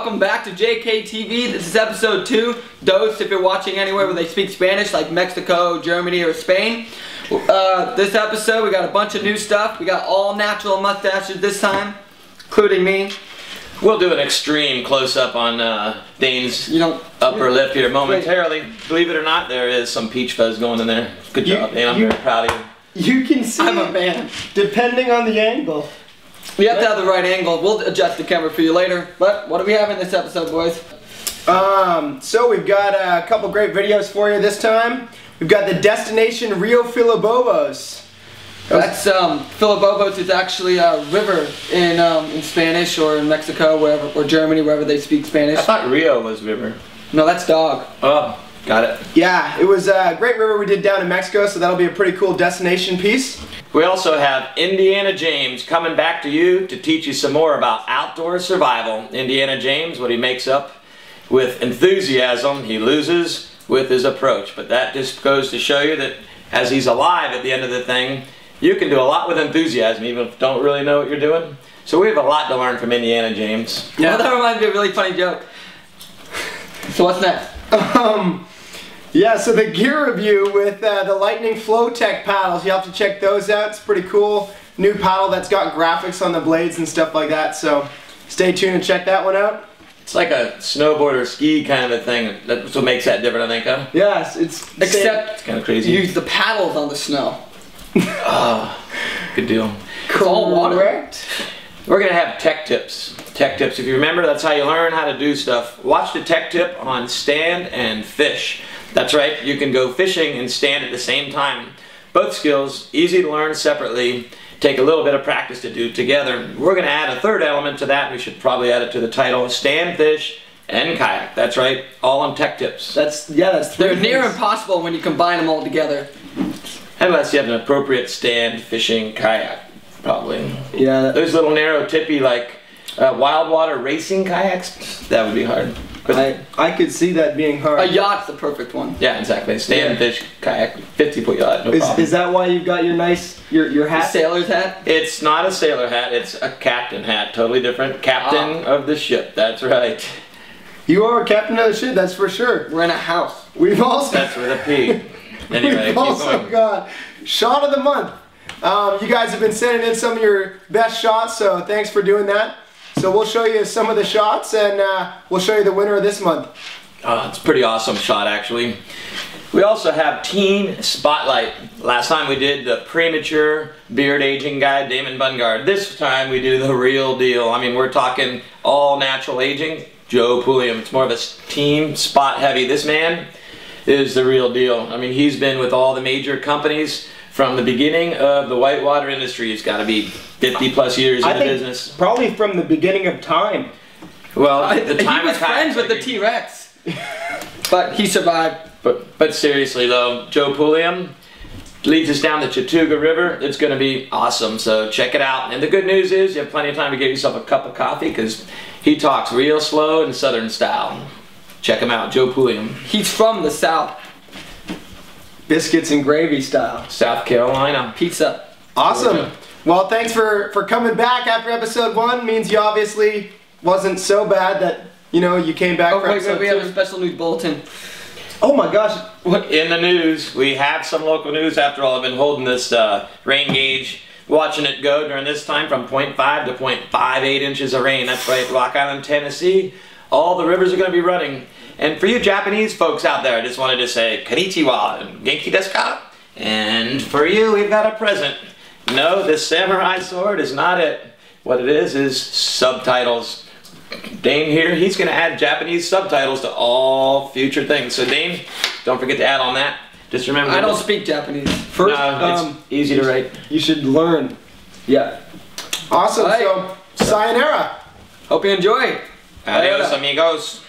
welcome back to JKTV. This is episode 2. Dose if you're watching anywhere where they speak Spanish, like Mexico, Germany, or Spain. This episode we got a bunch of new stuff. We got all natural mustaches this time, including me. We'll do an extreme close-up on Dane's upper lip here momentarily. Believe it or not, there is some peach fuzz going in there. Good job, Dane. I'm very proud of you. You can see I'm a man. Depending on the angle. We have to have the right angle. We'll adjust the camera for you later. But what do we have in this episode, boys? So we've got a couple great videos for you this time. We've got the destination Rio Filobobos. That's Filobobos is actually a river in Spanish or in Mexico, wherever, or Germany, wherever they speak Spanish. I thought Rio was river. No, that's dog. Oh, got it. Yeah, it was a great river we did down in Mexico, so that'll be a pretty cool destination piece. We also have Indiana James coming back to you to teach you some more about outdoor survival. Indiana James, what he makes up with enthusiasm, he loses with his approach. But that just goes to show you that as he's alive at the end of the thing, you can do a lot with enthusiasm even if you don't really know what you're doing. So we have a lot to learn from Indiana James. Yeah, that reminds me of a really funny joke. So what's next? Yeah, so the gear review with the Lightning Flowtech paddles, you have to check those out. It's pretty cool. New paddle that's got graphics on the blades and stuff like that, so stay tuned and check that one out. It's like a snowboard or ski kind of a thing. That's what makes that different, I think, huh? Yes, except it's kind of crazy. You use the paddles on the snow. Oh, good deal. It's all water. We're going to have tech tips. Tech tips. If you remember, that's how you learn how to do stuff. Watch the tech tip on stand and fish. That's right, you can go fishing and stand at the same time. Both skills, easy to learn separately, take a little bit of practice to do together. We're going to add a third element to that. We should probably add it to the title, stand, fish, and kayak. That's right, all on tech tips. They're near impossible when you combine them all together. Unless you have an appropriate stand, fishing, kayak, probably. Yeah. Those little narrow tippy like wild water racing kayaks, that would be hard. I could see that being hard. A yacht's the perfect one. Yeah, exactly. Stand, fish, kayak, 50-foot yacht, no problem. Is that why you've got your nice, your hat? The sailor's hat? It's not a sailor hat, it's a captain hat. Totally different. Captain of the ship, that's right. You are a captain of the ship, that's for sure. We're in a house. We've also... That's with a P. Anyway, we've also got Shot of the Month. You guys have been sending in some of your best shots, so thanks for doing that. So we'll show you some of the shots and we'll show you the winner of this month. Oh, it's a pretty awesome shot actually. We also have Teen Spotlight. Last time we did the premature beard aging guy, Damon Bungard. This time we do the real deal. I mean, we're talking all natural aging. Joe Pulliam. It's more of a team spot heavy. This man is the real deal. I mean, he's been with all the major companies from the beginning of the whitewater industry. He's got to be 50+ years in the business. Probably from the beginning of time. Well, the time he was friends with the T-Rex, but he survived. But seriously though, Joe Pulliam leads us down the Chattooga River. It's going to be awesome, so check it out. And the good news is you have plenty of time to get yourself a cup of coffee because he talks real slow and southern style. Check him out, Joe Pulliam. He's from the South. Biscuits and gravy style. South Carolina. Pizza. Awesome. Georgia. Well, thanks for coming back after episode 1. Means you obviously wasn't so bad that, you know, you came back for episode 2. We have a special news bulletin. Oh my gosh. In the news, we have some local news after all. I've been holding this rain gauge, watching it go during this time from 0.5 to 0.58 inches of rain. That's right, Rock Island, Tennessee. All the rivers are going to be running. And for you Japanese folks out there, I just wanted to say konnichiwa and genki desu ka? And for you, we've got a present. No, this samurai sword is not it. What it is subtitles. Dane here, he's going to add Japanese subtitles to all future things. So Dane, don't forget to add on that. Just remember. I don't speak Japanese. First, it's easy to write. You should learn. Yeah. Awesome. Right. So, sayonara. Hope you enjoy. Adios, amigos.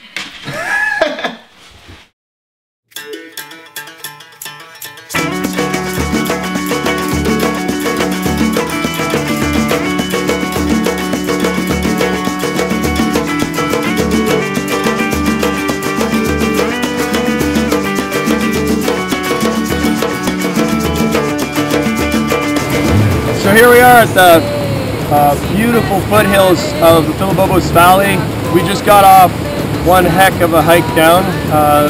So here we are at the beautiful foothills of the Filobobos Valley. we just got off one heck of a hike down.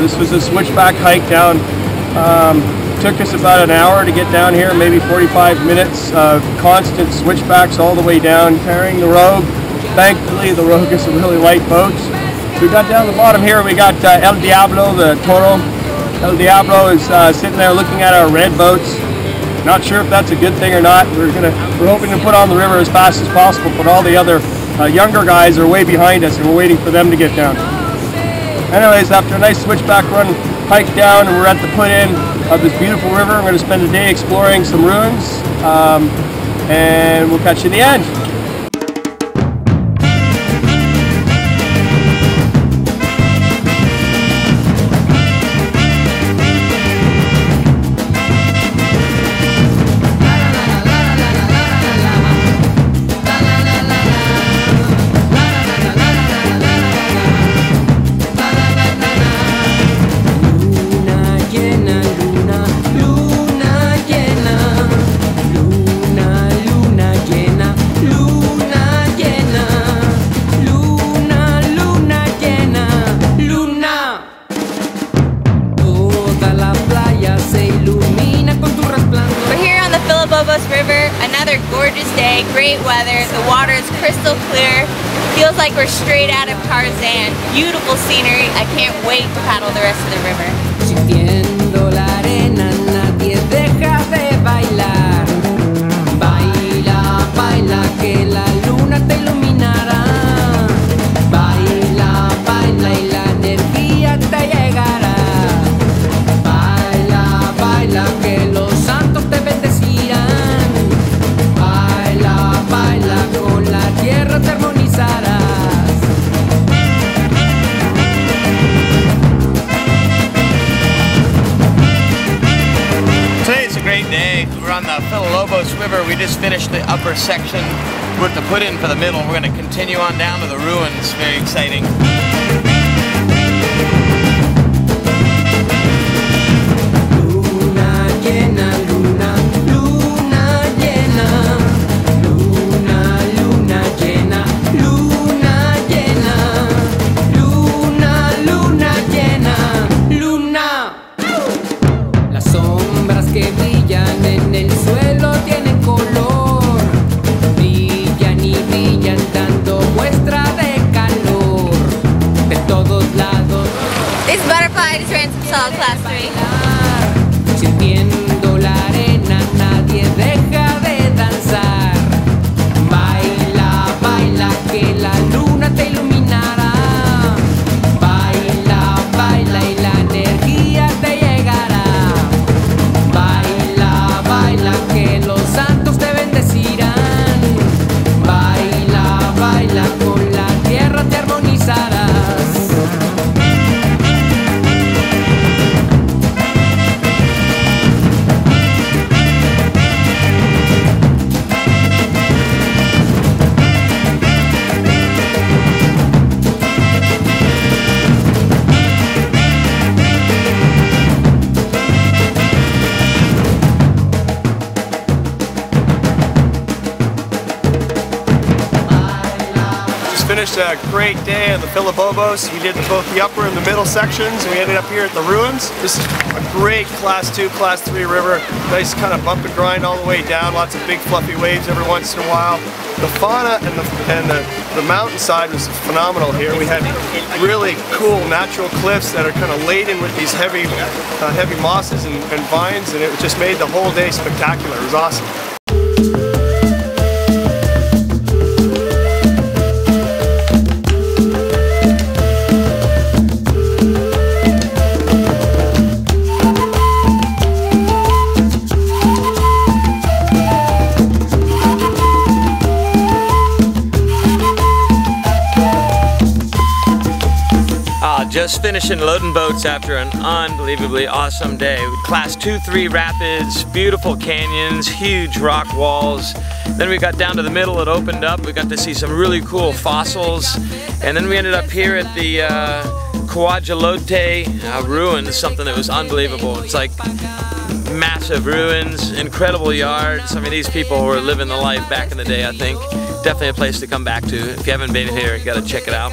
This was a switchback hike down. Took us about an hour to get down here, maybe 45 minutes of constant switchbacks all the way down, carrying the Rogue. Thankfully, the Rogue is a really light boat. We got down the bottom here, we got El Diablo, the Toro. El Diablo is sitting there looking at our red boats. Not sure if that's a good thing or not. We're hoping to put on the river as fast as possible, but all the other younger guys are way behind us and we're waiting for them to get down. Anyways, after a nice switchback run, hike down, and we're at the put-in of this beautiful river. We're going to spend a day exploring some ruins, and we'll catch you in the end. River, another gorgeous day, great weather, the water is crystal clear, feels like we're straight out of Tarzan, beautiful scenery, I can't wait to paddle the rest of the river. Sintiendo la arena, nadie deja de bailar. Baila, baila, que la luna te iluminará. Baila, baila y la energía te llegará. Baila, baila, que los santos te bendecirán. Con la tierra te armonizarás. Today's a great day. We're on the Filobobos River. We just finished the upper section with the put-in for the middle. We're going to continue on down to the ruins. Very exciting. Luna llena, luna, luna llena. Luna, luna llena, luna llena. Luna, luna llena, luna. Las sombras que brillan en el suelo tienen color. Brillan y brillan dando muestra de calor. De todos lados. This butterfly just ran some salt class 3. Sintiendo la arena, nadie deja de danzar. Baila, baila, que la luna te iluminará. Baila, baila y la energía te llegará. Baila, baila, que los santos te bendecirán. Baila, baila, con la tierra te armonizarás. Finished a great day on the Filobobos. We did both the upper and the middle sections, and we ended up here at the ruins. This is a great Class 2, Class 3 river. Nice kind of bump and grind all the way down. Lots of big fluffy waves every once in a while. The fauna and the mountainside was phenomenal here. We had really cool natural cliffs that are kind of laden with these heavy mosses and vines, and it just made the whole day spectacular. It was awesome. Just finishing loading boats after an unbelievably awesome day. Class 2-3 rapids, beautiful canyons, huge rock walls. Then we got down to the middle, it opened up, we got to see some really cool fossils. And then we ended up here at the Kayaking ruins, something that was unbelievable. It's like massive ruins, incredible yards. I mean, these people were living the life back in the day, I think. definitely a place to come back to. If you haven't been here, you gotta check it out.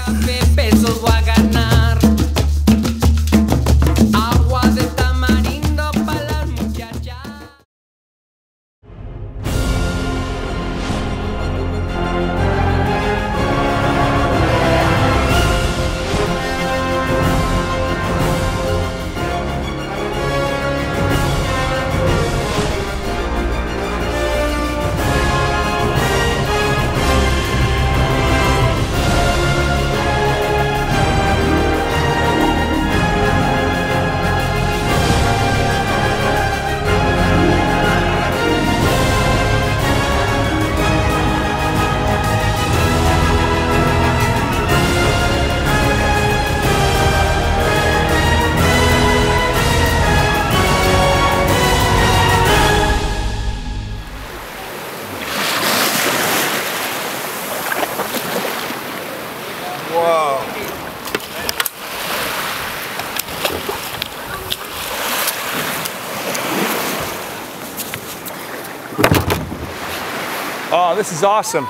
Oh, this is awesome.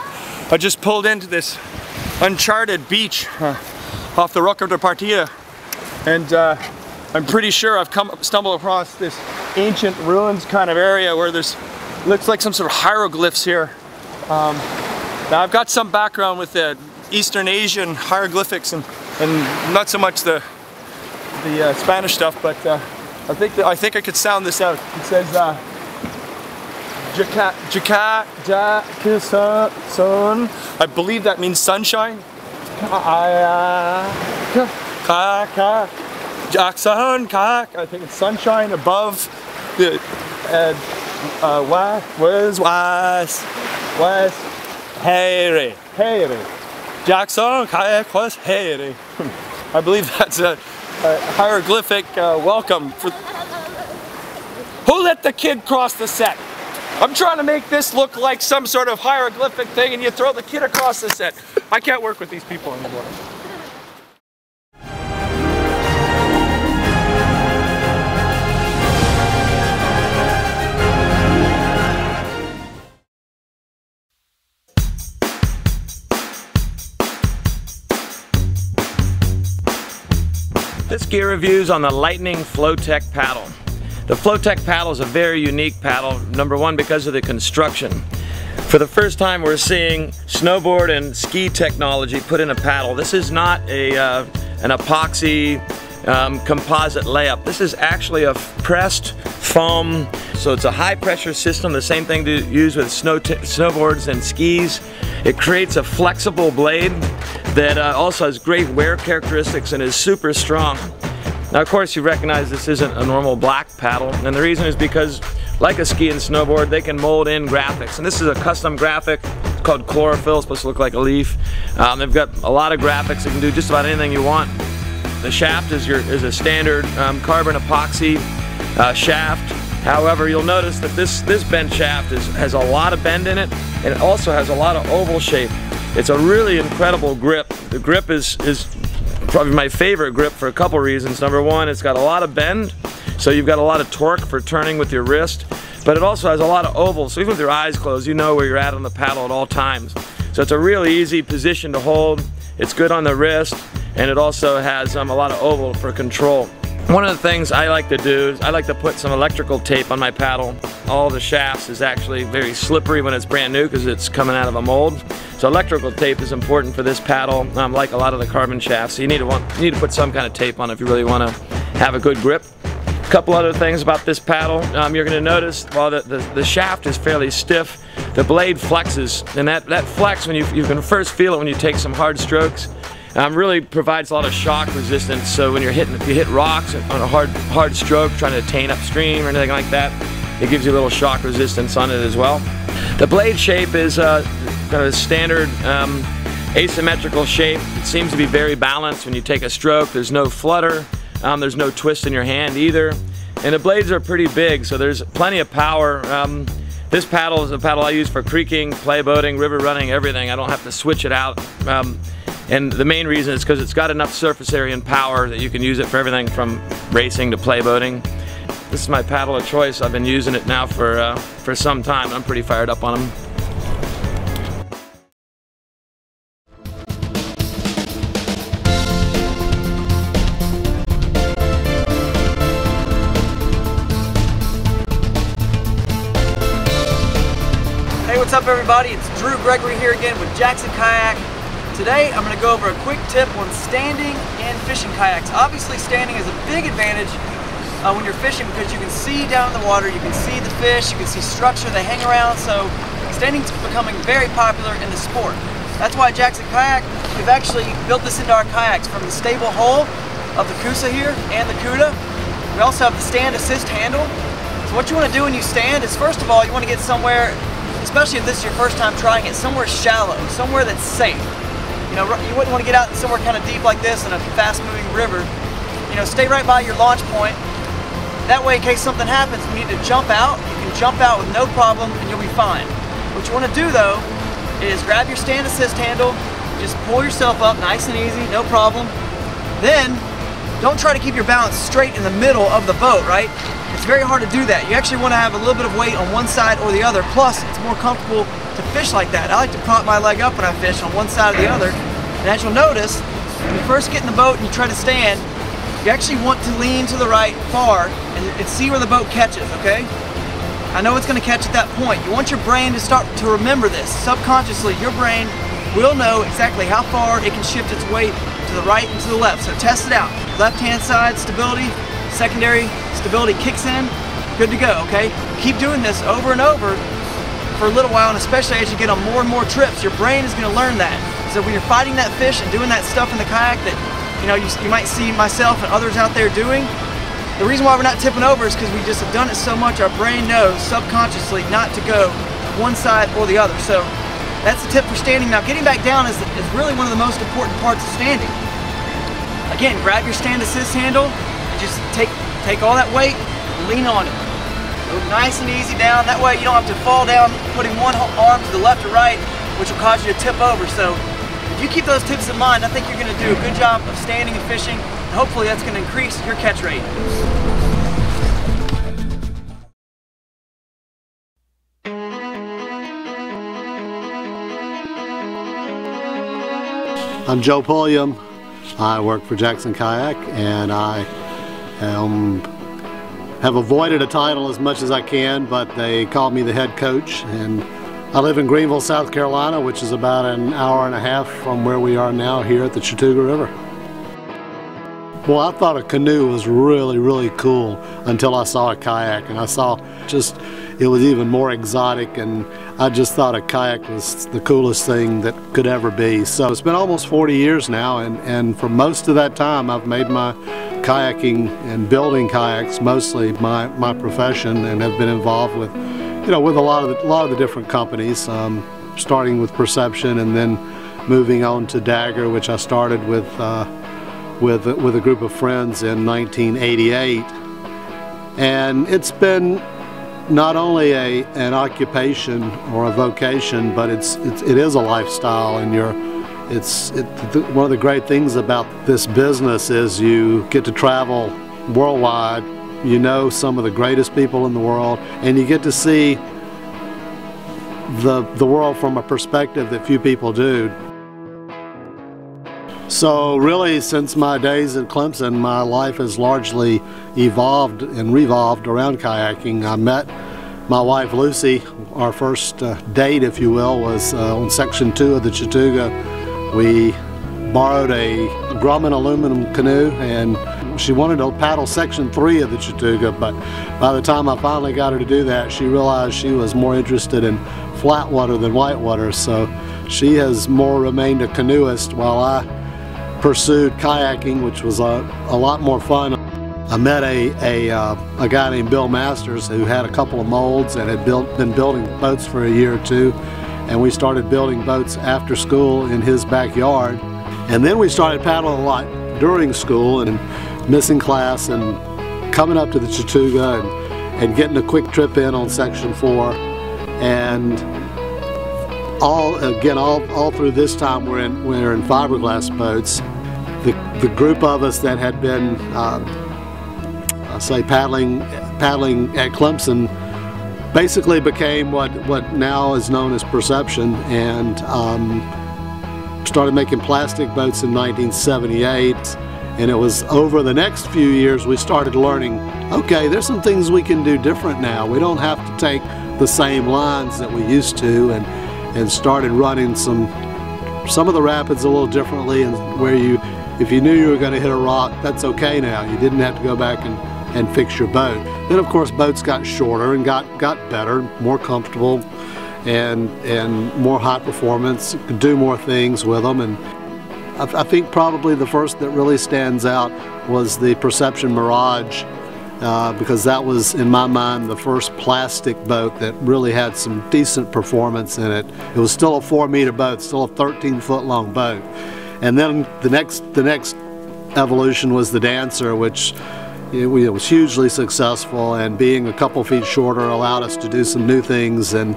I just pulled into this uncharted beach off the Roca de Partida, and I'm pretty sure I've stumbled across this ancient ruins kind of area where there's looks like some sort of hieroglyphs here. Now I've got some background with the Eastern Asian hieroglyphics and not so much the Spanish stuff, but I think I could sound this out. It says Jackson. I believe that means sunshine. Jackson, I think it's sunshine above the west Harry Jackson was Harry. I believe that's a hieroglyphic welcome for. Who let the kid cross the set? I'm trying to make this look like some sort of hieroglyphic thing and you throw the kid across the set. I can't work with these people anymore. This gear review is on the Lightning Flowtech paddle. The Flowtech paddle is a very unique paddle, number one because of the construction. For the first time we're seeing snowboard and ski technology put in a paddle. This is not an epoxy composite layup. This is actually a pressed foam, so it's a high pressure system, the same thing to use with snowboards and skis. It creates a flexible blade that also has great wear characteristics and is super strong. Now of course you recognize this isn't a normal black paddle, and the reason is because like a ski and snowboard they can mold in graphics, and this is a custom graphic. It's called chlorophyll, it's supposed to look like a leaf. They've got a lot of graphics, you can do just about anything you want. The shaft is a standard carbon epoxy shaft. However, you'll notice that this bend shaft has a lot of bend in it, and it also has a lot of oval shape. It's a really incredible grip. The grip is probably my favorite grip for a couple reasons. Number one, it's got a lot of bend, so you've got a lot of torque for turning with your wrist, but it also has a lot of oval, so even with your eyes closed, you know where you're at on the paddle at all times. So it's a really easy position to hold. It's good on the wrist, and it also has a lot of oval for control. One of the things I like to do is I like to put some electrical tape on my paddle. All the shafts is actually very slippery when it's brand new because it's coming out of a mold. So electrical tape is important for this paddle, like a lot of the carbon shafts. So you need to put some kind of tape on if you really want to have a good grip. A couple other things about this paddle. You're going to notice while the shaft is fairly stiff, the blade flexes, and that flex, when you can first feel it when you take some hard strokes. Really provides a lot of shock resistance, so when if you hit rocks on a hard stroke trying to attain upstream or anything like that, it gives you a little shock resistance on it as well. The blade shape is kind of a standard asymmetrical shape. It seems to be very balanced when you take a stroke. There's no flutter, there's no twist in your hand either, and the blades are pretty big, so there's plenty of power. This paddle is a paddle I use for creeking, play boating, river running, everything. I don't have to switch it out. And the main reason is because it's got enough surface area and power that you can use it for everything from racing to play boating. This is my paddle of choice. I've been using it now for some time. I'm pretty fired up on them. up, everybody? It's Drew Gregory here again with Jackson Kayak. Today I'm going to go over a quick tip on standing and fishing kayaks. Obviously standing is a big advantage when you're fishing because you can see down in the water, you can see the fish, you can see structure they hang around, so standing's becoming very popular in the sport. That's why Jackson Kayak, we've actually built this into our kayaks from the stable hull of the Coosa here and the Cuda. We also have the stand assist handle. So what you want to do when you stand is, first of all, you want to get somewhere, especially if this is your first time trying it, somewhere shallow, somewhere that's safe. You know, you wouldn't want to get out somewhere kind of deep like this in a fast-moving river. You know, stay right by your launch point. That way, in case something happens, you need to jump out. You can jump out with no problem, and you'll be fine. What you want to do, though, is grab your stand assist handle, just pull yourself up nice and easy, no problem. Then, don't try to keep your balance straight in the middle of the boat, right? It's very hard to do that. You actually want to have a little bit of weight on one side or the other. Plus, it's more comfortable to fish like that. I like to prop my leg up when I fish on one side or the other. And as you'll notice, when you first get in the boat and you try to stand, you actually want to lean to the right far and see where the boat catches, okay? I know it's going to catch at that point. You want your brain to start to remember this. Subconsciously, your brain will know exactly how far it can shift its weight to the right and to the left. So test it out. Left-hand side stability, secondary stability kicks in, good to go, okay? Keep doing this over and over for a little while, and especially as you get on more and more trips, your brain is going to learn that. So when you're fighting that fish and doing that stuff in the kayak that you might see myself and others out there doing, the reason why we're not tipping over is because we just have done it so much, our brain knows subconsciously not to go one side or the other. So that's the tip for standing. Now getting back down is really one of the most important parts of standing. Again, grab your stand assist handle and just take all that weight and lean on it. Go nice and easy down. That way you don't have to fall down putting one arm to the left or right, which will cause you to tip over. So if you keep those tips in mind, I think you're going to do a good job of standing and fishing, and hopefully that's going to increase your catch rate. I'm Joe Pulliam. I work for Jackson Kayak, and I have avoided a title as much as I can, but they call me the head coach, and I live in Greenville, South Carolina, which is about an hour and a half from where we are now here at the Chattooga River. Well, I thought a canoe was really, really cool until I saw a kayak, and I saw it was even more exotic, and I just thought a kayak was the coolest thing that could ever be. So it's been almost 40 years now, and for most of that time I've made my kayaking and building kayaks mostly my profession, and have been involved with with a lot of the different companies, starting with Perception and then moving on to Dagger, which I started with a group of friends in 1988. And it's been not only an occupation or a vocation, but it is a lifestyle, and one of the great things about this business is you get to travel worldwide. You know some of the greatest people in the world, and you get to see the world from a perspective that few people do. So really, since my days at Clemson, my life has largely evolved and revolved around kayaking. I met my wife Lucy. Our first date, if you will, was on Section 2 of the Chattooga. We borrowed a Grumman aluminum canoe, and she wanted to paddle Section 3 of the Chattooga, but by the time I finally got her to do that, she realized she was more interested in flat water than white water, so she has more remained a canoeist while I pursued kayaking, which was a lot more fun. I met a guy named Bill Masters who had a couple of molds and had been building boats for a year or two, and we started building boats after school in his backyard. And then we started paddling a lot during school and missing class and coming up to the Chattooga and getting a quick trip in on Section 4. And all through this time we're in fiberglass boats. The group of us that had been paddling at Clemson basically became what now is known as Perception, and started making plastic boats in 1978. And it was over the next few years we started learning, okay, there's some things we can do different now. We don't have to take the same lines that we used to, and started running some of the rapids a little differently, and where if you knew you were going to hit a rock, that's okay now. You didn't have to go back and fix your boat. Then of course boats got shorter and got better, more comfortable, and more high performance, could do more things with them. And I think probably the first that really stands out was the Perception Mirage, because that was, in my mind, the first plastic boat that really had some decent performance in it. It was still a 4-meter boat, still a 13-foot long boat. And then the next evolution was the Dancer, which it was hugely successful, and being a couple feet shorter allowed us to do some new things and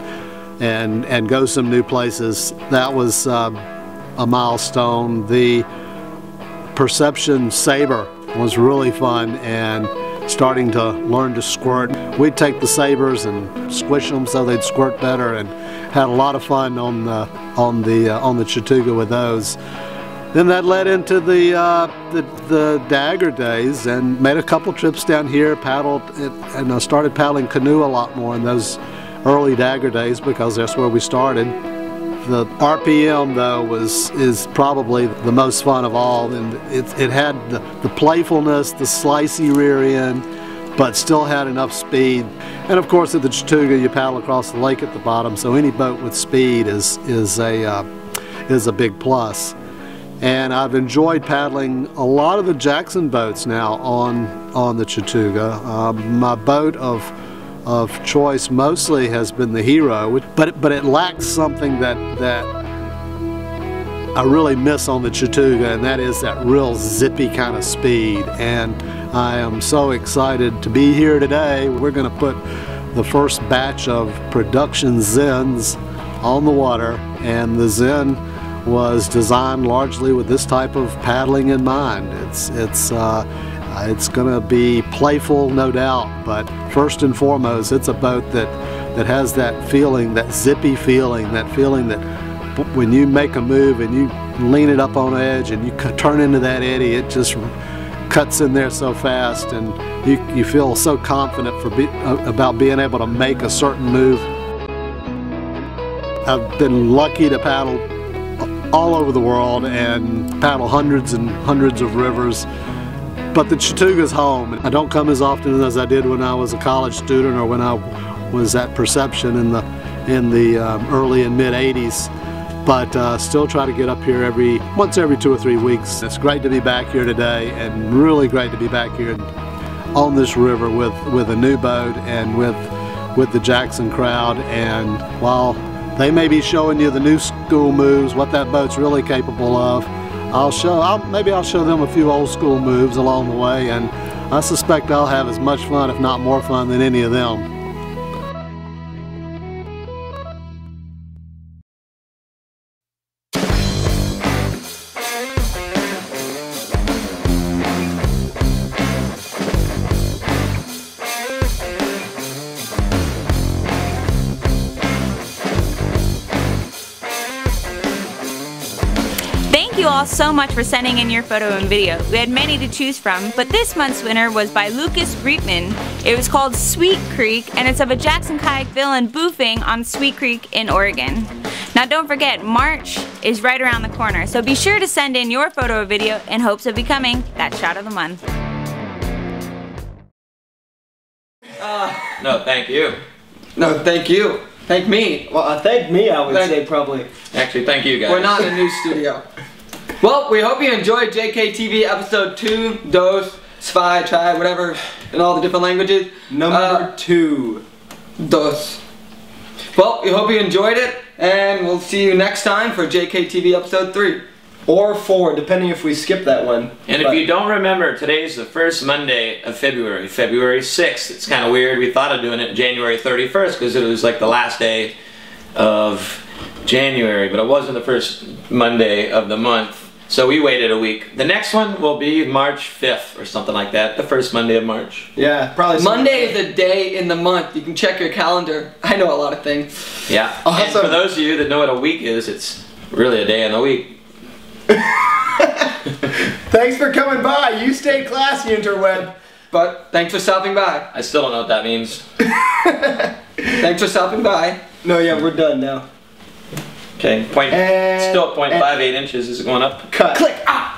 go some new places. That was a milestone. The Perception Saber was really fun, and starting to learn to squirt. We'd take the sabers and squish them so they'd squirt better, and had a lot of fun on the Chattooga with those. Then that led into the Dagger days, and made a couple trips down here, paddled, and I started paddling canoe a lot more in those early Dagger days because that's where we started. The RPM though is probably the most fun of all, and it had the playfulness, the slicey rear end, but still had enough speed. And of course at the Chattooga you paddle across the lake at the bottom, so any boat with speed is a big plus. And I've enjoyed paddling a lot of the Jackson boats now on the Chattooga. My boat of choice mostly has been the Hero, but it lacks something that I really miss on the Chattooga, and that is that real zippy kind of speed. And I am so excited to be here today. We're going to put the first batch of production Zens on the water, and the Zen was designed largely with this type of paddling in mind. It's going to be playful, no doubt, but first and foremost, it's a boat that has that feeling, that zippy feeling, that feeling that when you make a move and you lean it up on edge and you turn into that eddy, it just cuts in there so fast, and you feel so confident about being able to make a certain move. I've been lucky to paddle all over the world and paddle hundreds and hundreds of rivers, but the Chattooga's home. I don't come as often as I did when I was a college student or when I was at Perception in the early and mid 80s, but still try to get up here once every 2 or 3 weeks. It's great to be back here today, and really great to be back here on this river with a new boat and with the Jackson crowd. And while they may be showing you the new school moves, what that boat's really capable of, maybe I'll show them a few old school moves along the way, and I suspect I'll have as much fun, if not more fun, than any of them. Thank you all so much for sending in your photo and video. We had many to choose from, but this month's winner was by Lucas Brietman. It was called Sweet Creek, and it's of a Jackson kayak villain boofing on Sweet Creek in Oregon. Now don't forget, March is right around the corner, so be sure to send in your photo or video in hopes of becoming that shot of the month. No, thank you. No, thank you. Thank me. Well, thank me, I would say probably. Actually, thank you guys. We're not in a new studio. Well, we hope you enjoyed JKTV episode 2, Dos, Zwei, Tri, whatever, in all the different languages. Number 2. Dos. Well, we hope you enjoyed it, and we'll see you next time for JKTV episode 3. Or 4, depending if we skip that one. And if you don't remember, today's the first Monday of February, February 6th. It's kind of weird. We thought of doing it January 31st because it was like the last day of January, but it wasn't the first Monday of the month. So we waited a week. The next one will be March 5th or something like that, the first Monday of March. Yeah, probably. Monday is a day in the month. You can check your calendar. I know a lot of things. Yeah. Awesome. And for those of you that know what a week is, it's really a day in the week. Thanks for coming by. You stay classy, interweb. But thanks for stopping by. I still don't know what that means. Thanks for stopping by. No, yeah, we're done now. Okay, still at 0.58 inches. Is it going up? Cut. Click. Ah.